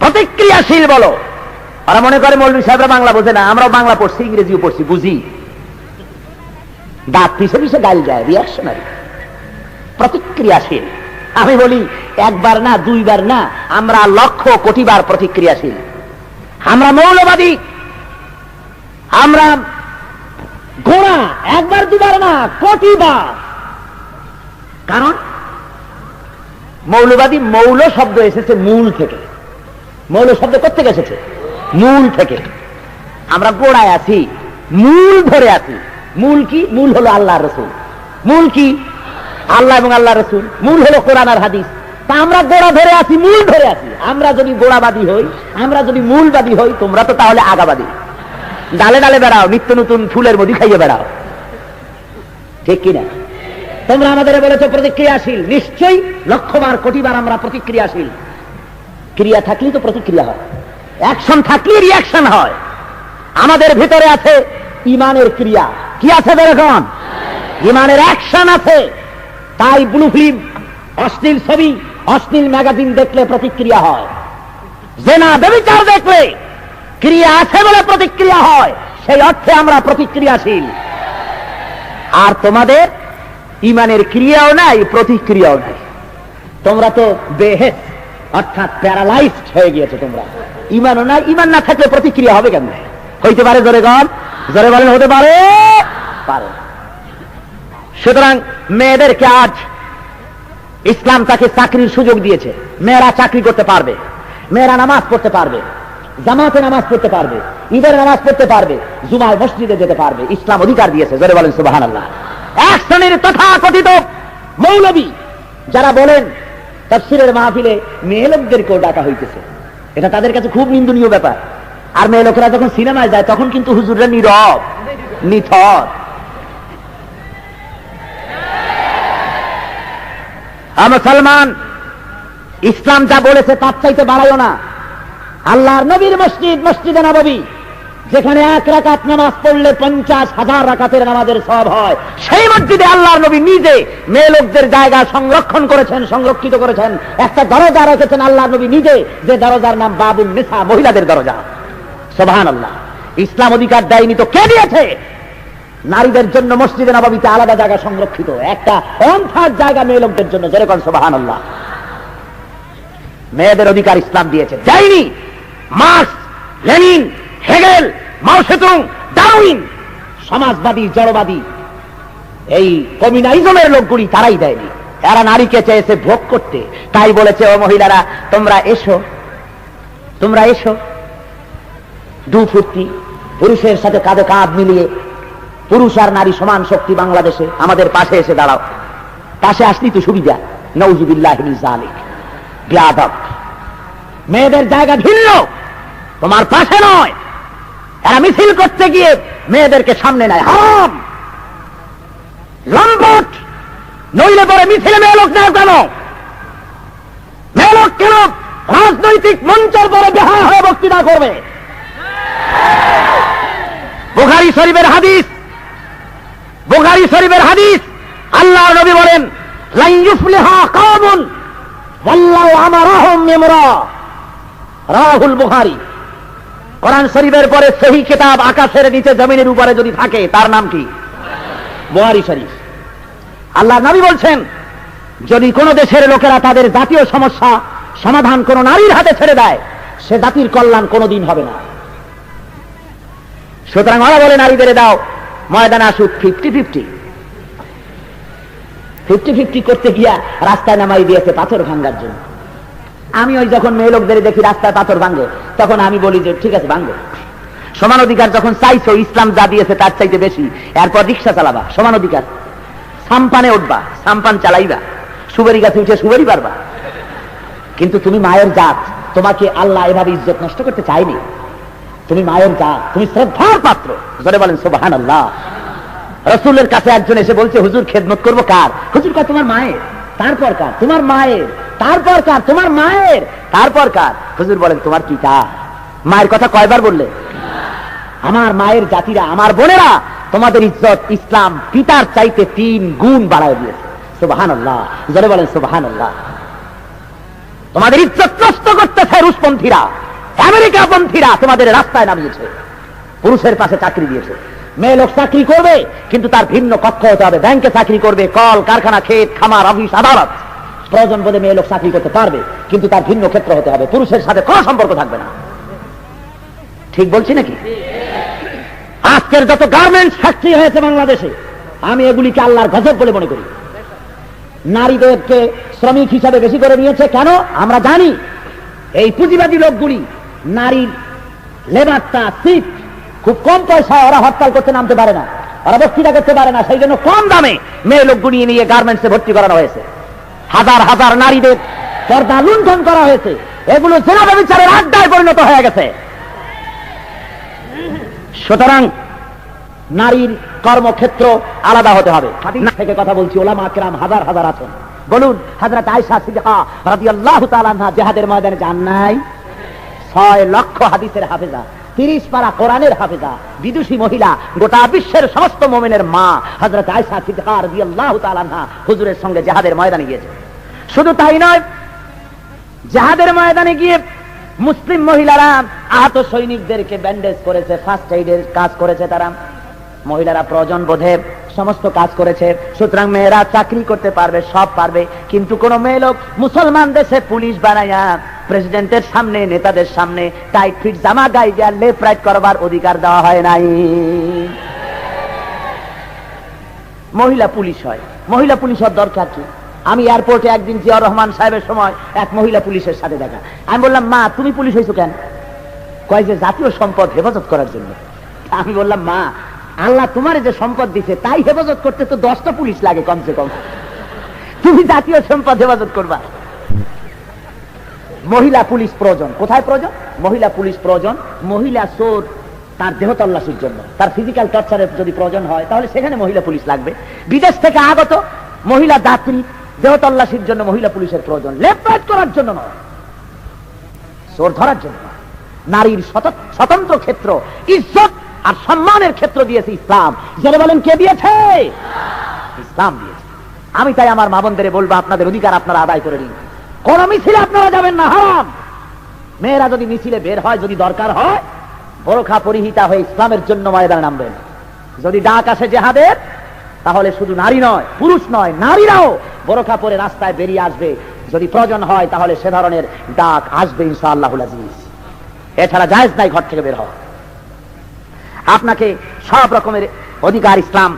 প্রতিক্রিয়াশীল বলো, ওরা মনে করে মৌলভী সাহেবরা বাংলা বোঝে না। আমরাও বাংলা পড়ছি, ইংরেজিও পড়ছি, বুঝি। দাঁত পিছে পিছে গাল যায়, রিয়াকশনারি, প্রতিক্রিয়াশীল। আমি বলি একবার না, দুইবার না, আমরা লক্ষ কোটি বার প্রতিক্রিয়াশীল। আমরা মৌলবাদী, আমরা গোড়া, একবার দুবার না, কোটি বার। কারণ মৌলবাদী, মৌল শব্দ এসেছে মূল থেকে। মৌল শব্দ কোথেকে এসেছে? মূল থেকে। আমরা গোড়ায় আছি, মূল ধরে আছি। মূল কি? মূল হলো আল্লাহ রসুল। মূল কি? আল্লাহ এবং আল্লাহ রসুল। মূল হলো কোরআন আর হাদিস। তা আমরা গোড়া ধরে আছি, মূল ধরে আছি। আমরা যদি গোড়াবাদী হই, আমরা যদি মূলবাদী হই, তোমরা তো তাহলে আগাবাদী। ডালে ডালে বেড়াও, নিত্য নতুন ফুলের মধু খাইয়ে বেড়াও, ঠিক কিনা? তোমরা আমাদের বলেছো প্রতিক্রিয়াশীল। নিশ্চয়ই লক্ষবার কোটিবার আমরা প্রতিক্রিয়াশীল। ক্রিয়া থাকলেই তো প্রতিক্রিয়া হয়, অ্যাকশন থাকলে রিয়াকশন হয়। আমাদের ভিতরে আছে ইমানের ক্রিয়া। কি আছে বেরকম? ইমানের অ্যাকশন আছে। তাই ব্লু ফিল্ম, অশ্লীল ছবি, অশ্লীল ম্যাগাজিন দেখলে প্রতিক্রিয়া হয়। জেনা ব্যভিচার দেখলে ক্রিয়া আছে বলে প্রতিক্রিয়া হয়। সেই অর্থে আমরা প্রতিক্রিয়াশীল। আর তোমাদের ইমানের ক্রিয়াও নাই, প্রতিক্রিয়াও নাই। তোমরা তো বেহেস, অর্থাৎ প্যারালাইজড হয়ে গিয়েছে। তোমরা ইমানও নাই। ইমান না থাকলে প্রতিক্রিয়া হবে কেন? হইতে পারে? জোরে গণ, জোরে বলেন, হতে পারে? পারে। সুতরাং মেয়েদেরকে আজ ইসলাম তাকে চাকরির সুযোগ দিয়েছে। মেয়েরা চাকরি করতে পারবে, মেয়েরা নামাজ পড়তে পারবে, জামাতে নামাজ পড়তে পারবে, ঈদের নামাজ পড়তে পারবে, জুমায় মসজিদে যেতে পারবে। ইসলাম অধিকার দিয়েছে। জোরে বলেন সুবহানাল্লাহ। এক শ্রেণীর তথাকথিত মৌলবী যারা বলেন তাফসীরের মাহফিলে মেয়ে লোকদেরকেও ডাকা হইতেছে, এটা তাদের কাছে খুব নিন্দনীয় ব্যাপার। আর মেয়ে লোকেরা যখন সিনেমায় যায় তখন কিন্তু হুজুররা নীরব, নিথর। মুসলমান, ইসলাম যা বলেছে তার চাইতে বাড়াইও না। আল্লাহর নবীর মসজিদ, মসজিদে নববী, যেখানে এক রাকাত নামাজ পড়লে 50,000 রাকাতের নামাজের সওয়াব হয়, সেই মসজিদে আল্লাহর নবী নিজে মেয়ে লোকদের জায়গা সংরক্ষণ করেছেন, সংরক্ষিত করেছেন। একটা দরজা রেখেছেন আল্লাহর নবী নিজে, যে দরজার নাম বাবুন নিসা, মহিলাদের দরজা। সুবহানাল্লাহ। ইসলাম অধিকার দেয়নি তো কে দিয়েছে? নারীদের জন্য মসজিদে নববীতে আলাদা জায়গা সংরক্ষিত, একটা অন্থার জায়গা মেয়ে লোকদের জন্য। যেরকম সুবহানাল্লাহ। মেয়েদের অধিকার ইসলাম দিয়েছে, দেয়নি মার্কস, লেনিন, হেগেল, মাও সেতুং, ডারউইন, সমাজবাদী, জড়বাদী, এই কমিউনিজমের লোকগুলি তারাই দেয়নি। এরা নারীকে চেয়েছে ভোগ করতে। তাই বলেছে, ও মহিলারা তোমরা এসো, তোমরা এসো, দুফুর্তি পুরুষের সাথে কাঁধে কাঁধ মিলিয়ে, পুরুষ আর নারী সমান শক্তি বাংলাদেশে, আমাদের পাশে এসে দাঁড়াও। পাশে আসলি তো সুবিধা। নাউযুবিল্লাহি মিন যালিক। বেয়াদব। মেয়েদের জায়গা ভিন্ন, তোমার পাশে নয়। এরা মিছিল করতে গিয়ে মেয়েদেরকে সামনে নেয়। হারাম, লম্পট। নইলে পরে মিছিলে মেয়ে লোক নেয় কেন? মেয়ে লোক কেন রাজনৈতিক মঞ্চের পরে বেহায়া হয়ে বক্তৃতা করবে? বুখারী শরীফের হাদিস, বুখারী শরীফের হাদিস, আল্লাহর নবী বলেন, লান ইউফলিহা কওমুন ওয়াল্লাহু আমারাহুম ইমরা। রাহুল বুখারী। কোরআন শরীফের পরে সহিহ কিতাব আকাশের নিচে জমিনের উপরে যদি থাকে তার নাম কি? বুখারী শরীফ। আল্লাহর নবী বলছেন, যদি কোন দেশের লোকেরা তাদের জাতীয় সমস্যা সমাধান কোন নারীর হাতে ছেড়ে দেয়, সে জাতির কল্যাণ কোনদিন হবে না। সুতরাং ওরা বলে নারীদের দাও, ময়দানে আসুক 50-50। 50-50 করতে গিয়া রাস্তায় নামাই দিয়েছে পাথর ভাঙ্গার জন্য। আমি ওই যখন মেয়ে লোকদের দেখি রাস্তায় পাথর ভাঙ্গে, তখন আমি বলি যে ঠিক আছে ভাঙ্গো। সমান অধিকার যখন চাইছো, ইসলাম যা দিয়েছে তার চাইতে বেশি, এরপর রিক্সা চালাবা, সমান অধিকার। সাম্পানে উঠবা, সাম্পান চালাইবা, সুবেরি গাছে উঠে সুবেরি পারবা। কিন্তু তুমি মায়ের জাত, তোমাকে আল্লাহ এভাবে ইজ্জত নষ্ট করতে চাইনি। তুমি মায়ের জাত, তুমি শ্রদ্ধার পাত্র। জোরে বলেন সুবহানাল্লাহ। রাসূলের কাছে একজন এসে বলছে, হুজুর খেদমত করবো কার? হুজুর কার? তোমার মায়ের। তারপর কার? তোমার মায়ের। তারপর কার? তোমার মায়ের। তারপর কার? হুজুর বলেন তোমার কি কার? মায়ের কথা কয়বার বললে? আমার মায়ের জাতিরা, আমার বোনেরা, তোমাদের ইজ্জত ইসলাম পিতার চাইতে 3 গুণ বাড়ায় দিয়েছে। সুবহানাল্লাহ, জোরে বলেন সুবহানাল্লাহ। তোমাদের ইজ্জত নষ্ট করতেছে রুশপন্থীরা, আমেরিকাপন্থীরা তোমাদের রাস্তায় নামিয়েছে, পুরুষের পাশে চাকরি দিয়েছে। মেয়ে লোক চাকরি করবে কিন্তু তার ভিন্ন কক্ষ হতে হবে। ব্যাংকে চাকরি করবে, কল কারখানা, ক্ষেত খামার, অফিস আদালত, প্রয়োজন বোধে মেয়ে লোক চাকরি করতে পারবে কিন্তু তার ভিন্ন ক্ষেত্র হতে হবে, পুরুষের সাথে কোনো সম্পর্ক থাকবে না। ঠিক বলছি নাকি? আজকের যত গার্মেন্টস ফ্যাক্টরি হয়েছে বাংলাদেশে, আমি এগুলিকে আল্লাহর গজব বলে মনে করি। নারীদেরকে শ্রমিক হিসাবে বেশি করে নিয়েছে কেন? আমরা জানি এই পুঁজিবাদী লোকগুলি নারীর লেবারটা সিট খুব কম পয়সায়, ওরা হরতাল করতে নামতে পারে না, ওরা বক্তৃতা করতে পারে না, সেই জন্য কম দামে মেয়ে লোকগুলি নিয়ে গার্মেন্টসে ভর্তি করানো হয়েছে। হাজার হাজার নারীদের পর্দা লুণ্ঠন করা হয়েছে, এগুলো জেনা ব্যভিচারের আড্ডায় পরিণত হয়ে গেছে। সুতরাং নারীর কর্মক্ষেত্র আলাদা হতে হবে। হাদিস থেকে কথা বলছি, ওলামা কেরাম হাজার হাজার আছেন। বলুন, হযরত আয়েশা সিদ্দিকা রাদিয়াল্লাহু তাআলা আনহা জিহাদের ময়দানে যান নাই? 6 লক্ষ হাদিসের হাফেজা, 30 পারা কোরআনের হাফেজা, বিদুষী মহিলা, গোটা বিশ্বের সমস্ত মুমিনের মা হযরত আয়েশা সিদ্দিকা রাদিয়াল্লাহু তাআলা আনহা হুজুরের সঙ্গে জিহাদের ময়দানে গিয়েছে। শুধু তাই নয়, জিহাদের ময়দানে গিয়ে মুসলিম মহিলারা আহত সৈনিকদেরকে ব্যান্ডেজ করেছে, ফার্স্ট এইডের কাজ করেছে তারা। মহিলারা প্রয়োজন বোধে সমস্ত কাজ করেছে। সুতরাং মেয়েরা চাকরি করতে পারবে, সব পারবে, কিন্তু কোন মেয়ে লোক মুসলমান দেশে পুলিশ বানাইয়া প্রেসিডেন্টের সামনে, নেতাদের সামনে টাইট ফিট জামা গায়ে দিয়ে লেফট রাইট করবার অধিকার দেওয়া হয় নাই। মহিলা পুলিশ হয়, মহিলা পুলিশ হওয়ার দরকার কি? আমি এয়ারপোর্টে একদিন জিয়াউর রহমান সাহেবের সময় এক মহিলা পুলিশের সাথে দেখা। আমি বললাম, মা তুমি পুলিশ হয়েছো কেন? কয় যে জাতীয় সম্পদ হেফাজত করার জন্য। আমি বললাম, মা আল্লাহ তোমার যে সম্পদ দিছে তাই হেফাজত করতে তো 10টা পুলিশ লাগে কমসে কম, তুমি জাতীয় সম্পদ হেফাজত করবা? মহিলা পুলিশ প্রয়োজন। কোথায় প্রয়োজন? মহিলা পুলিশ প্রয়োজন মহিলা চোর তার দেহ তল্লাশির জন্য, তার ফিজিক্যাল টর্চারের যদি প্রয়োজন হয় তাহলে সেখানে মহিলা পুলিশ লাগবে। বিদেশ থেকে আগত মহিলা যাত্রী দেহ তল্লাশির জন্য মহিলা পুলিশের প্রয়োজন, লেফট রাইট করার জন্য নয়, চোর ধরার জন্য। নারীর স্বতন্ত্র ক্ষেত্র, ইজ্জত আর সম্মানের ক্ষেত্র দিয়েছে ইসলাম। যারা বলেন কে দিয়েছে? ইসলাম দিয়েছে। আমি তাই আমার মা বোনদের বলবো, আপনাদের অধিকার আপনারা আদায় করে নিন। কোন মিছিলে আপনারা যাবেন না, হারাম। মেয়েরা যদি মিছিলে বের হয়, যদি দরকার হয় বোরখা পরিহিতা হয়ে ইসলামের জন্য ময়দানে নামবেন। যদি ডাক আসে জিহাদের, তাহলে শুধু নারী নয়, পুরুষ নয়, নারীরাও বোরখা পরে রাস্তায় বেরিয়ে আসবে। যদি প্রয়োজন হয় তাহলে সে ধরনের ডাক আসবে ইনশাআল্লাহুল আজিজ। এছাড়া জায়েজ নাই ঘর থেকে বের হওয়া। আপনাকে সব রকমের অধিকার ইসলাম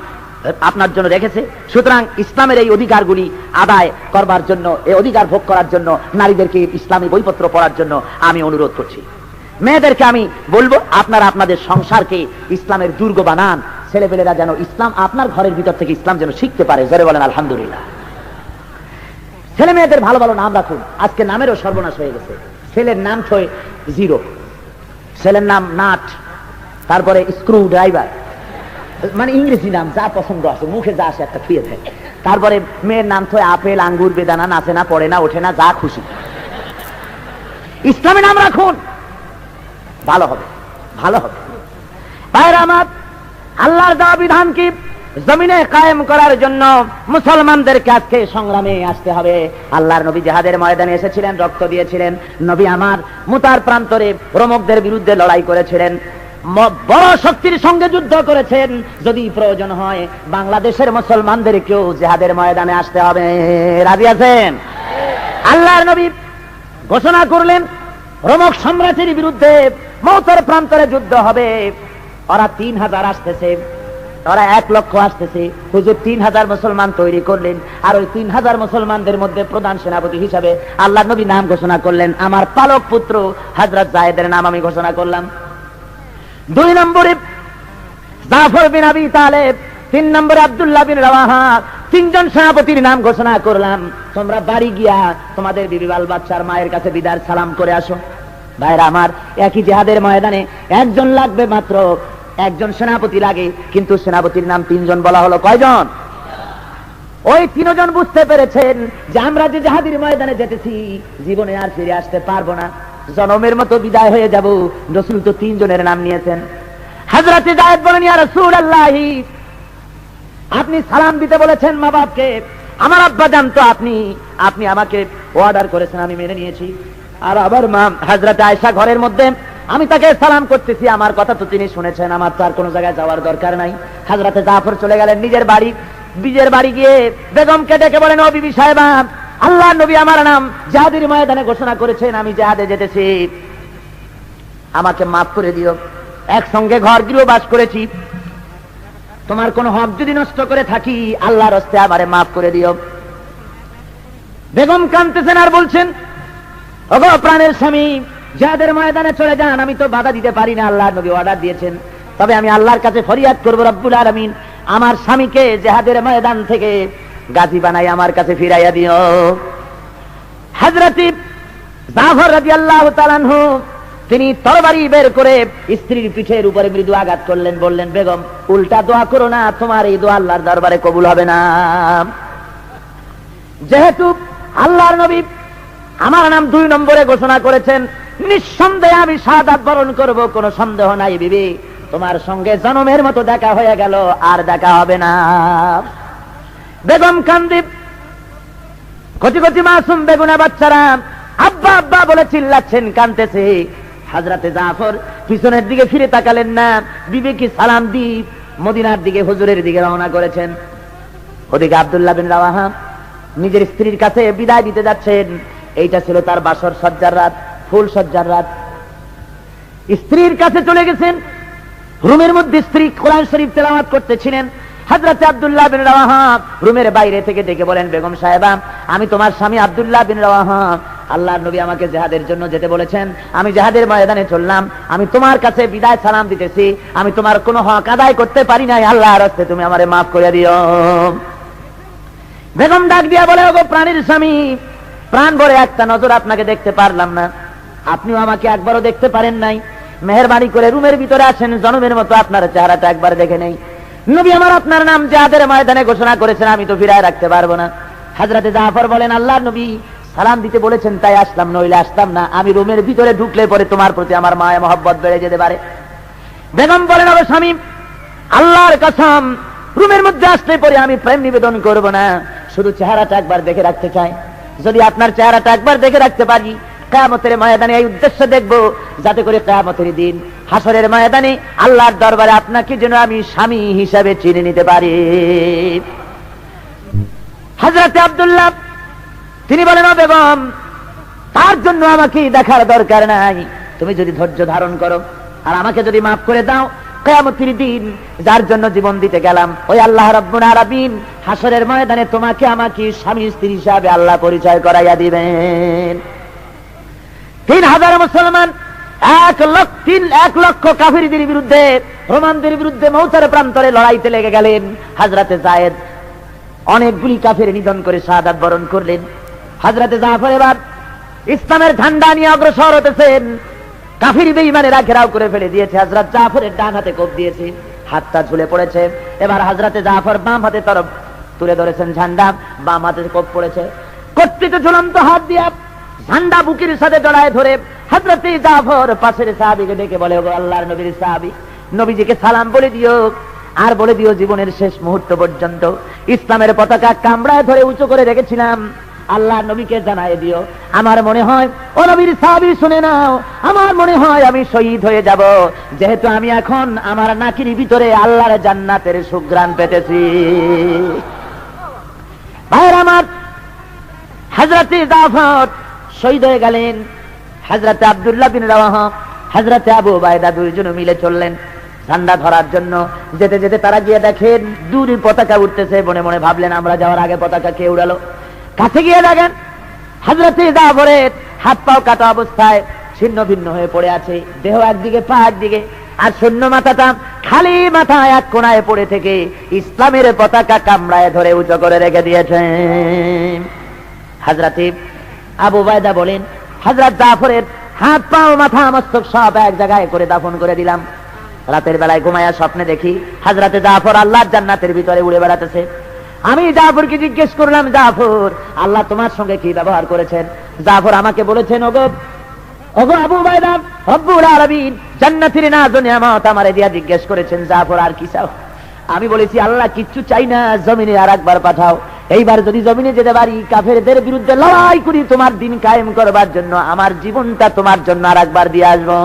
আপনার জন্য রেখেছে। সুতরাং ইসলামের এই অধিকারগুলি আদায় করবার জন্য, এই অধিকার ভোগ করার জন্য নারীদেরকে ইসলামী বইপত্র পড়ার জন্য আমি অনুরোধ করছি। মেয়েদেরকে আমি বলবো, আপনারা আপনাদের সংসারকে ইসলামের দুর্গ বানান। ছেলেপেলেরা যেন ইসলাম আপনার ঘরের ভিতর থেকে ইসলাম যেন শিখতে পারে। জোরে বলেন আলহামদুলিল্লাহ। ছেলে মেয়েদের ভালো ভালো নাম রাখুন। আজকে নামেরও সর্বনাশ হয়ে গেছে। ছেলের নাম ছয় জিরো, ছেলের নাম নাট, তারপরে স্ক্রু ড্রাইভার, মানে ইংরেজি নাম যা পছন্দ আছে, মুখে যা আসে একটা ছুঁয়ে থাকে। তারপরে মেয়ের নাম ছয় আপেল, আঙ্গুর, বেদানা, নাচে না, পড়ে না, ওঠে না, যা খুশি। ইসলামী নাম রাখুন, ভালো হবে, ভালো হবে। ভাইরা আমার, আল্লাহর দেওয়া বিধানকে জমিনে কায়েম করার জন্য মুসলমানদেরকে আজকে সংগ্রামে আসতে হবে। আল্লাহর নবী জিহাদের ময়দানে এসেছিলেন, রক্ত দিয়েছিলেন। নবী আমার মুতার প্রান্তরে রোমকদের বিরুদ্ধে লড়াই করেছিলেন, বড় শক্তির সঙ্গে যুদ্ধ করেছেন। যদি প্রয়োজন হয় বাংলাদেশের মুসলমানদেরকেও জিহাদের ময়দানে আসতে হবে। রাজি আছেন? আল্লাহর নবী ঘোষণা করলেন রোমক সম্রাটের বিরুদ্ধে মৌতের প্রান্তরে যুদ্ধ হবে। ওরা 3000 আসতেছে, ওরা 1 লক্ষ আসতেছে। হুজুর 3000 মুসলমান তৈরি করলেন, আর ওই 3000 মুসলমানদের মধ্যে প্রধান সেনাপতি হিসাবে আল্লাহর নবী নাম ঘোষণা করলেন। আমার পালক পুত্র হযরত যায়েদের নাম আমি ঘোষণা করলাম। 2 নম্বরে জাফর বিন আবি তালেব, 3 নম্বরে আব্দুল্লাহ বিন রাওয়াহা, 3 জন সেনাপতির নাম ঘোষণা করলাম। তোমরা বাড়ি গিয়া তোমাদের বিবি বাল বাচ্চার মায়ের কাছে বিদার সালাম করে আসো। ভাইরা আমার, একই জিহাদের ময়দানে একজন লাগবে মাত্র, একজন সেনাপতি লাগে, কিন্তু সেনাপতির নাম 3 জন বলা হলো। কয়জন? ওই 3 জন বুঝতে পেরেছেন যে আমরা যে জিহাদের ময়দানে যেতেছি জীবনে আর ফিরে আসতে পারবো না, জনমের মতো বিদায় হয়ে যাব। রাসূল তো 3 জনের নাম নিয়েছেন। হযরত যায়েদ বলেন, ইয়া রাসূলুল্লাহ, আপনি সালাম দিতে বলেছেন মা বাপকে, আমার আব্বা জানতো আপনি আমাকে অর্ডার করেছেন, আমি মেনে নিয়েছি। আর আবার মা হযরত আয়েশা ঘরের মধ্যে, আমি তাকে সালাম করতেছি, আমার কথা তো তিনি শুনেছেন, আমার তো আর কোনো জায়গায় যাওয়ার দরকার নাই। হযরতে জাফর চলে গেলেন নিজের বাড়ি গিয়ে বেগমকে ডেকে বলেন, ও বিবি সাহেবা, আল্লাহর নবী আমার নাম জিহাদের ময়দানে ঘোষণা করেছেন, আমি জিহাদে যেতেছি, আমাকে মাফ করে দিও। একসঙ্গে ঘর গৃহ বাস করেছি, তোমার কোন হক যদি নষ্ট করে থাকি আল্লাহর হস্তে আমারে মাফ করে দিও। বেগম কাঁদতেছেন আর বলছেন, ওগো প্রাণের স্বামী, জিহাদের ময়দানে চলে যান, আমি তো বাধা দিতে পারি না, আল্লাহর নবী অর্ডার দিয়েছেন, তবে আমি আল্লাহর কাছে ফরিয়াদ করব, রব্বুল আলামিন আমার স্বামীকে জিহাদের ময়দান থেকে গাজী বানাই আমার কাছে ফিরাইয়া দিও। হযরত জাফর রাদিয়াল্লাহু তাআলা আনহু তিনি তরবারি বের করে স্ত্রীর পিঠের উপরে মৃদু আঘাত করলেন, বললেন, বেগম উল্টা দোয়া করো না, তোমার এই দোয়া আল্লাহর দরবারে কবুল হবে না। যেহেতু আল্লাহর নবী আমার নাম 2 নম্বরে ঘোষণা করেছেন, নিঃসন্দেহে আমি শাহাদাত বরণ করব, কোনো সন্দেহ নাই বিবি, তোমার সঙ্গে জনমের মতো দেখা হয়ে গেল, আর দেখা হবে না। বেগম কান্দি, কচি কচি মাসুম বেগুনা বাচ্চারা আব্বা আব্বা বলে চিল্লাচ্ছেন, কাঁদতেছে। হযরতে জাফর পিছনের দিকে ফিরে তাকালেন না, বিবিকে সালাম দি মদিনার দিকে হুজুরের দিকে রওনা করেছেন। ওদিকে আব্দুল্লাহ বিন রাওয়াহা নিজের স্ত্রীর কাছে বিদায় দিতে যাচ্ছেন। এইটা ছিল তার বাসর সজ্জার রাত, ফুল সজ্জার রাত। স্ত্রীর কাছে চলে গেছেন, রুমের মধ্যে স্ত্রী কোরআন শরীফ তেলাওয়াত করতেছিলেন। হযরতে আব্দুল্লাহ বিন রাওয়াহা রুমের বাইরে থেকে ডেকে বলেন, বেগম সাহেবা, আমি তোমার স্বামী আব্দুল্লাহ বিন রাওয়াহা, আল্লাহর নবী আমাকে জিহাদের জন্য যেতে বলেছেন, আমি জিহাদের ময়দানে চললাম, আমি তোমার কাছে বিদায় সালাম দিতেছি, আমি তোমার কোনো হক আদায় করতে পারি নাই, আল্লাহর রাস্তায় তুমি আমারে মাফ করে দিও। বেগম ডাক দিয়া বলে, ওগো প্রাণীর স্বামী, প্রাণ ভরে একটা নজর আপনাকে দেখতে পারলাম না, আপনিও আমাকে একবারও দেখতে পারেন নাই, মেহেরবানি করে রুমের ভিতরে আসেন, জনমের মতো আপনার চেহারাটা একবার দেখে নেই। নবী আমার আপনার নাম জিহাদের ময়দানে ঘোষণা করেছেন, আমি তো ফিরায় রাখতে পারবো না। হযরতে জাফর বলেন, আল্লাহর নবী সালাম দিতে বলেছেন তাই আসলাম, নইলে আসতাম না, আমি রুমের ভিতরে ঢুকলে পরে তোমার প্রতি আমার মায়া মহব্বত বেড়ে যেতে পারে। বেগম বলেন, ওগো স্বামী, আল্লাহর কসম, রুমের মধ্যে আসলে পরে আমি প্রেম নিবেদন করব না, শুধু চেহারাটা একবার দেখে রাখতে চাই। যদি আপনার চেহারাটা একবার দেখে রাখতে পারি, কিয়ামতের ময়দানে এই উদ্দেশ্য দেখব, যাতে করে কিয়ামতের দিন হাসরের ময়দানে আল্লাহর দরবারে আপনাকে যেন আমি স্বামী হিসাবে চিনে নিতে পারি। হযরতে আব্দুল্লাহ তিনি বলেন, ও বেগম, তার জন্য আমাকে দেখার দরকার নাই, তুমি যদি ধৈর্য ধারণ করো আর আমাকে যদি মাফ করে দাও, কিয়ামতের দিন যার জন্য জীবন দিতে গেলাম, ওই আল্লাহ রাব্বুল আলামিন হাসরের ময়দানে তোমাকে আমাকে স্বামী স্ত্রী হিসাবে আল্লাহ পরিচয় করাইয়া দিবেন। 3000 মুসলমান 1 লক্ষ কাফিরদের বিরুদ্ধে, রোমানদের বিরুদ্ধে মৌতার প্রান্তরে লড়াইতে লেগে গেলেন। হযরতে যায়েদ অনেকগুলি কাফের নিধন করে শাহাদাত বরণ করলেন। হযরতে জাফর এবার ইসলামের ঝান্ডা নিয়ে অগ্রসর হতেছেন। কাফির বেঈমানেরা ঘেরাও করে ফেলে দিয়েছে, হযরত জাফরের ডান হাতে কোপ দিয়েছে, হাতটা ঝুলে পড়েছে। এবার হযরতে জাফর বাম হাতে তরফ তুলে ধরেছেন ঝান্ডা, বাম হাতে কোপ পড়েছে। কর্তৃত ঝুলন্ত হাত দিয়ে ঝান্ডা বুকের সাথে জড়ায় ধরে হযরতে জাফর পাশের সাহাবীকে ডেকে বলে, ওগো আল্লাহর নবীর সাহাবী, নবীজিকে সালাম বলে দিও, আর বলে দিও জীবনের শেষ মুহূর্ত পর্যন্ত ইসলামের পতাকা কামড়ায় ধরে উঁচু করে রেখেছিলাম, আল্লাহ নবীকে জানায় দিও। আমার মনে হয়, ও নবীর সাহাবী শুনে নাও, আমার মনে হয় আমি শহীদ হয়ে যাব, যেহেতু আমি এখন আমার নাকির ভিতরে আল্লাহর জান্নাতের সুঘ্রাণ পেতেছি। ভাইরা আমার, হযরতে জাফর শহীদ হয়ে গেলেন। হযরতে আব্দুল্লাহ বিন রাওয়াহা, হযরতে আবু উবাইদা দুইজন মিলে চললেন ঝান্ডা ধরার জন্য। যেতে যেতে তারা গিয়ে দেখেন দূরে পতাকা উঠতেছে। মনে মনে ভাবলেন, আমরা যাওয়ার আগে পতাকা কে উড়ালো? কাছে গিয়ে দেখেন হযরতে জাফরের হাত পাও কাটা অবস্থায় ছিন্ন ভিন্ন হয়ে পড়ে আছে, দেহ একদিকে পা একদিকে, আর শূন্য মাথাটা খালি মাথা এক কোনায় পড়ে থেকে ইসলামের পতাকা কামড়ায় ধরে উঁচু করে রেখে দিয়েছেন। হযরতে আবু উবাইদা বলেন, হযরত জাফরের হাত পাও মাথা মস্তক সব এক জায়গায় করে দাফন করে দিলাম। রাতের বেলায় ঘুমায়া স্বপ্নে দেখি হযরতে জাফর আল্লাহর জান্নাতের ভিতরে উড়ে বেড়াতেছে। আমি জাফরকে জিজ্ঞেস করলাম, জাফর, আল্লাহ তোমার সঙ্গে কি ব্যবহার করেছেন? জাফর আমাকে বলেছেন, ওগো আবু উবাইদা, রব্বুল আলামিন জান্নাতের নাজ নিয়ামত আমারে দিয়া জিজ্ঞেস করেছেন, জাফর আর কি চাও? আমি বলেছি, আল্লাহ কিচ্ছু চাই না, জমিনে আর একবার পাঠাও। এইবার যদি জমিনে যেতে পারি, কাফেরদের বিরুদ্ধে লড়াই করি তোমার দিন কায়েম করবার জন্য, আমার জীবনটা তোমার জন্য আর একবার দিয়ে আসবো।